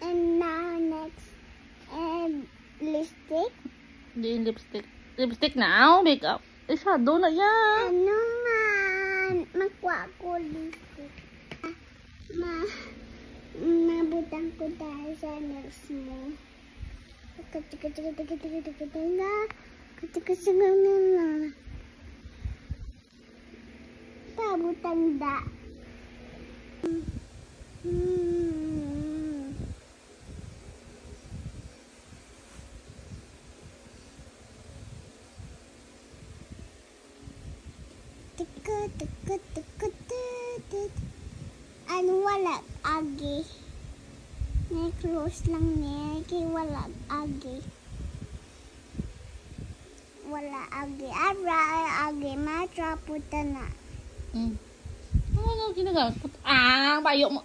And now next, lipstick. Hindi yung lipstick. Lipstick na? Makeup. Shadow na yan. Ano man? Magkuha ko lipstick. Nabutang ko dahil sa nails mo. Tabutang da. Ano wala agi? Close lang niya kay wala agi. Wala agi. Agi matraputa na. Ano ginagamit? Bayo mo.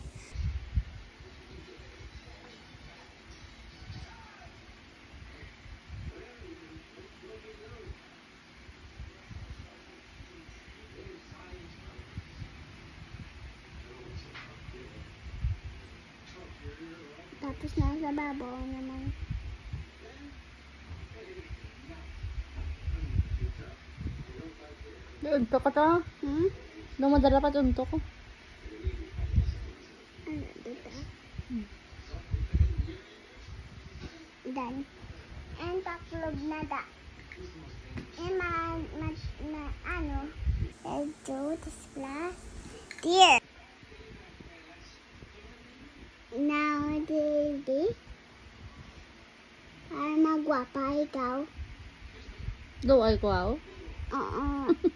Tapos nasa babaw naman. Unto ko to. Nung madala pa unto ko. Ano dito? Done. And paklog na da. And ano? Let's do this class. Dear. Now, baby. Ay, magwapa ikaw. Daw ay ko ako. Oo.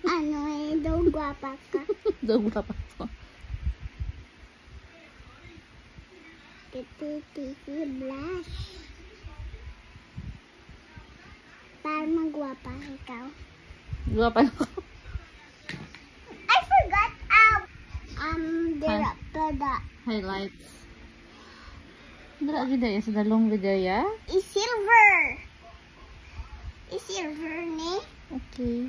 Ano daw gwapa ka. Daw gwapa ko. Titi blush. Para magwapa ikaw. Gwapa na ko. I forgot the Highlights. Dala gid ya sa dalong video ya. Silver ni. Okay.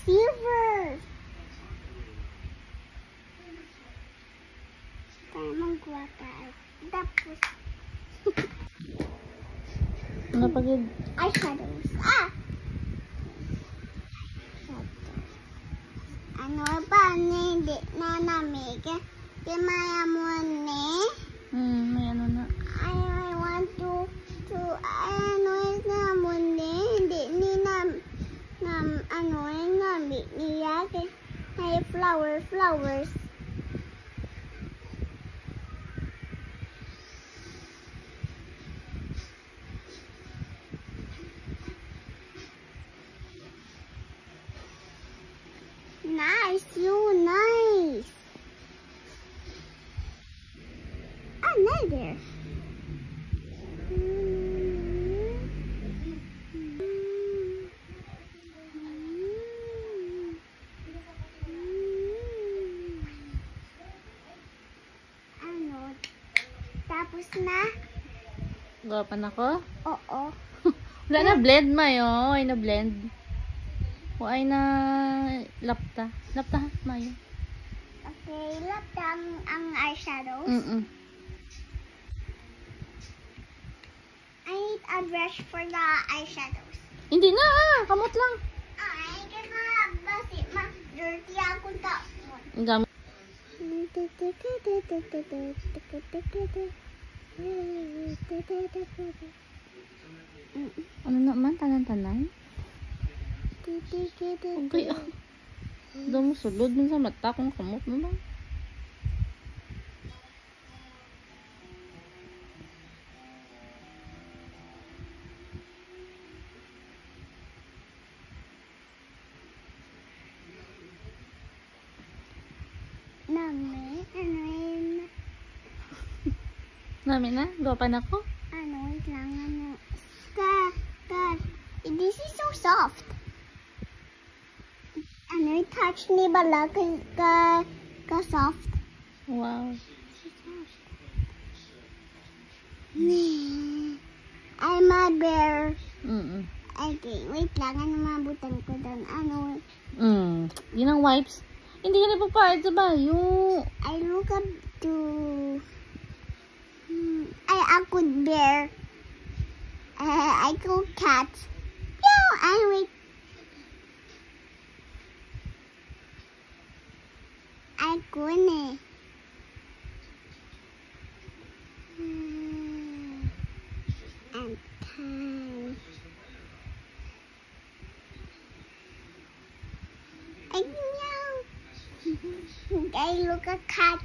Silver. Para magwapa. Tapos Ano pa gid? eyeshadows. Ano pa ni di na namig. Di maya mo ni. May ano na. I want to ano na mo ni. Di ni ano namig niya. May flowers. Nice, you nice. Another. Ano? Tapos na? Gwapa na ko? Oo. Wala na blend mayo. Ay na blend. O ay na lapta. Lapta mayo. Okay, laptang ang eyeshadows. I need a brush for the eyeshadows. Hindi na kamot lang. Ay, kaya basi dirty akong tapon. Ang gamit. Ano naman? Tanan-tanan? Okay. Daw mo sulod din sa mata kung kamot mo ba? Namin na? Gwapa na ko? Ano, wait lang. Ano. This is so soft. Ano, touch ni bala ka soft. Wow. I'm a bear. Okay, wait lang. Ano mabutan ko doon? Ano? Yun ang wipes. Hindi ka na papayad sa bayo. I look up to... good bear. I go cat. Meow, anyway. I go in it. And time. I meow. I look a cat.